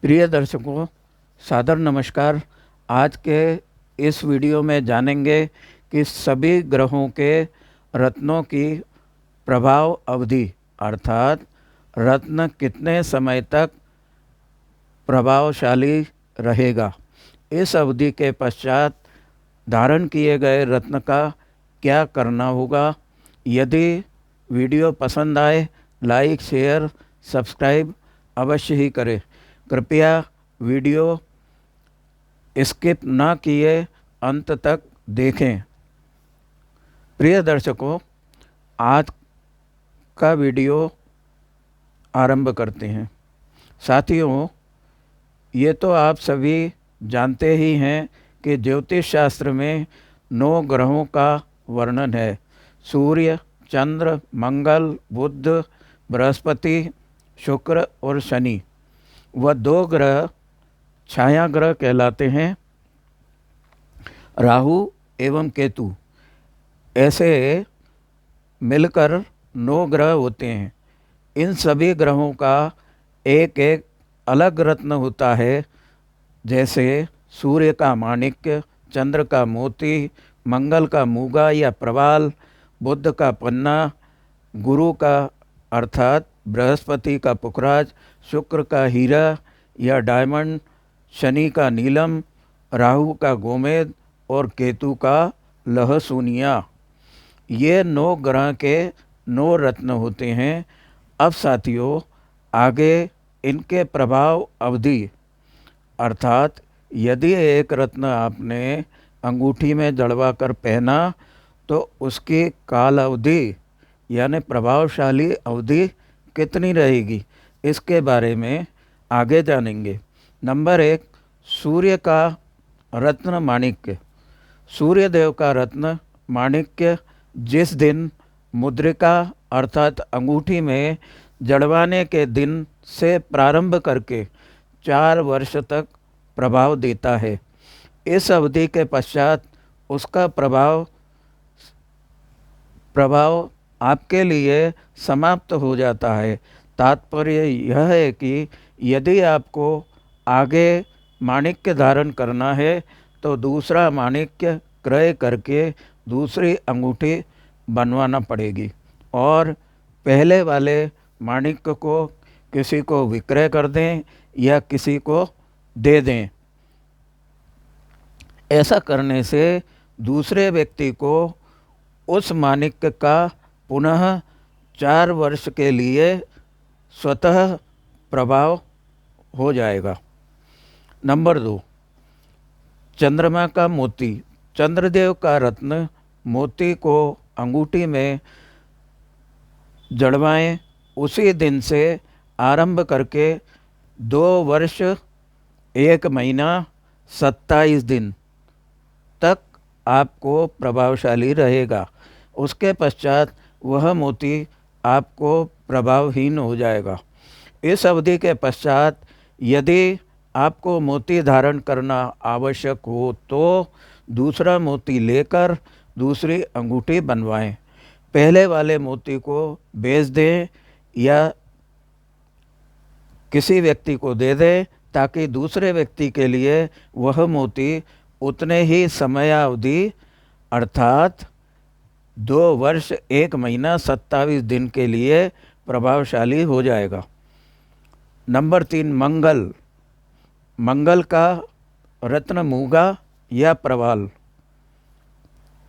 प्रिय दर्शकों, सादर नमस्कार। आज के इस वीडियो में जानेंगे कि सभी ग्रहों के रत्नों की प्रभाव अवधि अर्थात रत्न कितने समय तक प्रभावशाली रहेगा। इस अवधि के पश्चात धारण किए गए रत्न का क्या करना होगा। यदि वीडियो पसंद आए, लाइक, शेयर, सब्सक्राइब अवश्य ही करें। कृपया वीडियो स्किप ना किए अंत तक देखें। प्रिय दर्शकों, आज का वीडियो आरंभ करते हैं। साथियों, ये तो आप सभी जानते ही हैं कि ज्योतिष शास्त्र में 9 ग्रहों का वर्णन है। सूर्य, चंद्र, मंगल, बुध, बृहस्पति, शुक्र और शनि। वह 2 ग्रह छाया ग्रह कहलाते हैं, राहु एवं केतु। ऐसे मिलकर 9 ग्रह होते हैं। इन सभी ग्रहों का एक एक अलग रत्न होता है। जैसे सूर्य का माणिक्य, चंद्र का मोती, मंगल का मूगा या प्रवाल, बुध का पन्ना, गुरु का अर्थात बृहस्पति का पुखराज, शुक्र का हीरा या डायमंड, शनि का नीलम, राहु का गोमेद और केतु का लहसुनिया। ये 9 ग्रह के 9 रत्न होते हैं। अब साथियों, आगे इनके प्रभाव अवधि अर्थात यदि एक रत्न आपने अंगूठी में जड़वा कर पहना तो उसकी काल अवधि यानी प्रभावशाली अवधि कितनी रहेगी, इसके बारे में आगे जानेंगे। नंबर 1, सूर्य का रत्न माणिक्य। सूर्य देव का रत्न माणिक्य जिस दिन मुद्रिका अर्थात अंगूठी में जड़वाने के दिन से प्रारंभ करके 4 वर्ष तक प्रभाव देता है। इस अवधि के पश्चात उसका प्रभाव आपके लिए समाप्त हो जाता है। तात्पर्य यह है कि यदि आपको आगे माणिक्य धारण करना है तो दूसरा माणिक्य क्रय करके दूसरी अंगूठी बनवाना पड़ेगी और पहले वाले माणिक्य को किसी को विक्रय कर दें या किसी को दे दें। ऐसा करने से दूसरे व्यक्ति को उस माणिक्य का पुनः 4 वर्ष के लिए स्वतः प्रभाव हो जाएगा। नंबर 2, चंद्रमा का मोती। चंद्रदेव का रत्न मोती को अंगूठी में जड़वाएं। उसी दिन से आरंभ करके 2 वर्ष 1 महीना 27 दिन तक आपको प्रभावशाली रहेगा। उसके पश्चात वह मोती आपको प्रभावहीन हो जाएगा। इस अवधि के पश्चात यदि आपको मोती धारण करना आवश्यक हो तो दूसरा मोती लेकर दूसरी अंगूठी बनवाएं। पहले वाले मोती को बेच दें या किसी व्यक्ति को दे दें ताकि दूसरे व्यक्ति के लिए वह मोती उतने ही समयावधि अर्थात 2 वर्ष 1 महीना 27 दिन के लिए प्रभावशाली हो जाएगा। नंबर 3, मंगल। मंगल का रत्न मूगा या प्रवाल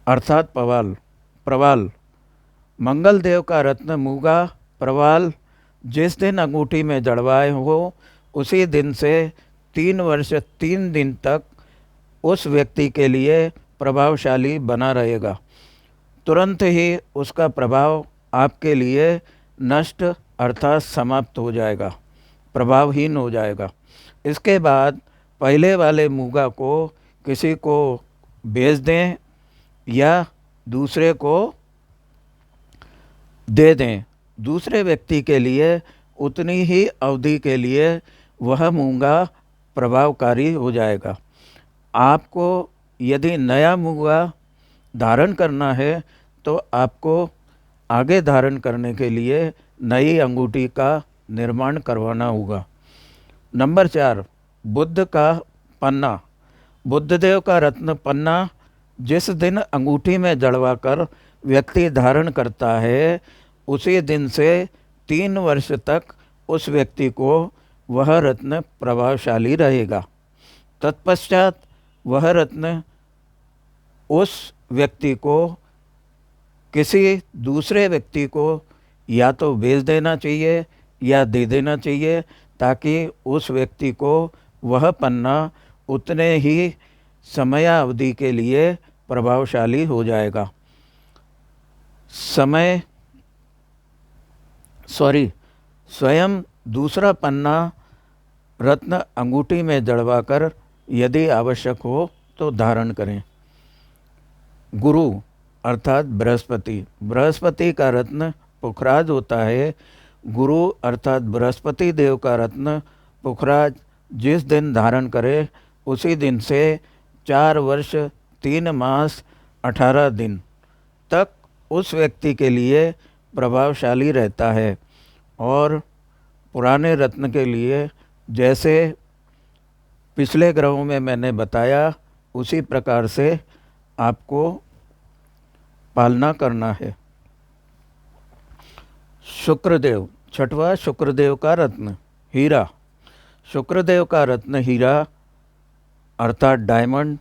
अर्थात प्रवाल। मंगल देव का रत्न मूगा प्रवाल जिस दिन अंगूठी में जड़वाए हो उसी दिन से 3 वर्ष 3 दिन तक उस व्यक्ति के लिए प्रभावशाली बना रहेगा। तुरंत ही उसका प्रभाव आपके लिए नष्ट अर्थात समाप्त हो जाएगा, प्रभावहीन हो जाएगा। इसके बाद पहले वाले मूगा को किसी को बेच दें या दूसरे को दे दें। दूसरे व्यक्ति के लिए उतनी ही अवधि के लिए वह मूंगा प्रभावकारी हो जाएगा। आपको यदि नया मूंगा धारण करना है तो आपको आगे धारण करने के लिए नई अंगूठी का निर्माण करवाना होगा। नंबर 4, बुद्ध का पन्ना। बुद्धदेव का रत्न पन्ना जिस दिन अंगूठी में जड़वा कर व्यक्ति धारण करता है, उसी दिन से 3 वर्ष तक उस व्यक्ति को वह रत्न प्रभावशाली रहेगा। तत्पश्चात वह रत्न उस व्यक्ति को किसी दूसरे व्यक्ति को या तो बेच देना चाहिए या दे देना चाहिए, ताकि उस व्यक्ति को वह पन्ना उतने ही समयावधि के लिए प्रभावशाली हो जाएगा। स्वयं दूसरा पन्ना रत्न अंगूठी में जड़वाकर यदि आवश्यक हो तो धारण करें। गुरु अर्थात बृहस्पति। बृहस्पति का रत्न पुखराज होता है। गुरु अर्थात बृहस्पति देव का रत्न पुखराज जिस दिन धारण करे, उसी दिन से 4 वर्ष 3 मास 18 दिन तक उस व्यक्ति के लिए प्रभावशाली रहता है। और पुराने रत्न के लिए जैसे पिछले ग्रहों में मैंने बताया, उसी प्रकार से आपको पालना करना है। शुक्रदेव, छठवां शुक्रदेव का रत्न हीरा। शुक्रदेव का रत्न हीरा अर्थात डायमंड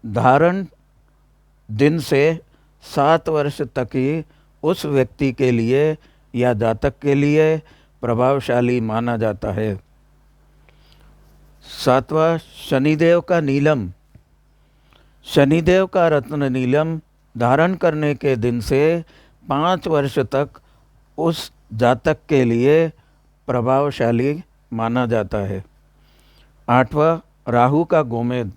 धारण दिन से 7 वर्ष तक ही उस व्यक्ति के लिए या जातक के लिए प्रभावशाली माना जाता है। 7वां शनिदेव का नीलम। शनिदेव का रत्न नीलम धारण करने के दिन से 5 वर्ष तक उस जातक के लिए प्रभावशाली माना जाता है। 8वां राहु का गोमेद।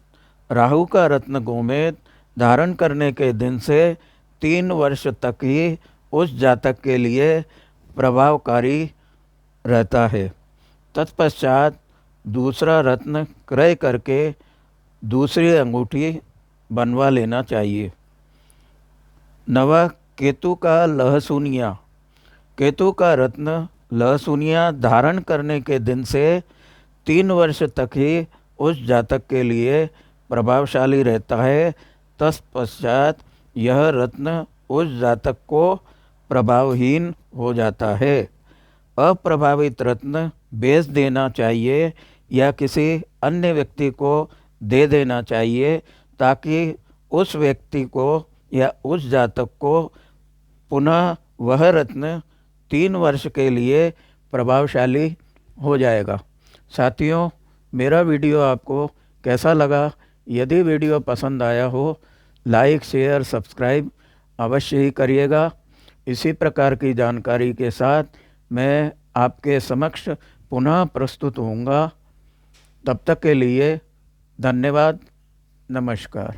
राहु का रत्न गोमेद धारण करने के दिन से 3 वर्ष तक ही उस जातक के लिए प्रभावकारी रहता है। तत्पश्चात दूसरा रत्न क्रय करके दूसरी अंगूठी बनवा लेना चाहिए। 9वां केतु का लहसुनिया। केतु का रत्न लहसुनिया धारण करने के दिन से 3 वर्ष तक ही उस जातक के लिए प्रभावशाली रहता है। तत्पश्चात यह रत्न उस जातक को प्रभावहीन हो जाता है। अप्रभावित रत्न बेच देना चाहिए या किसी अन्य व्यक्ति को दे देना चाहिए, ताकि उस व्यक्ति को या उस जातक को पुनः वह रत्न 3 वर्ष के लिए प्रभावशाली हो जाएगा। साथियों, मेरा वीडियो आपको कैसा लगा? यदि वीडियो पसंद आया हो, लाइक शेयर सब्सक्राइब अवश्य ही करिएगा। इसी प्रकार की जानकारी के साथ मैं आपके समक्ष पुनः प्रस्तुत होऊंगा। तब तक के लिए धन्यवाद। नमस्कार।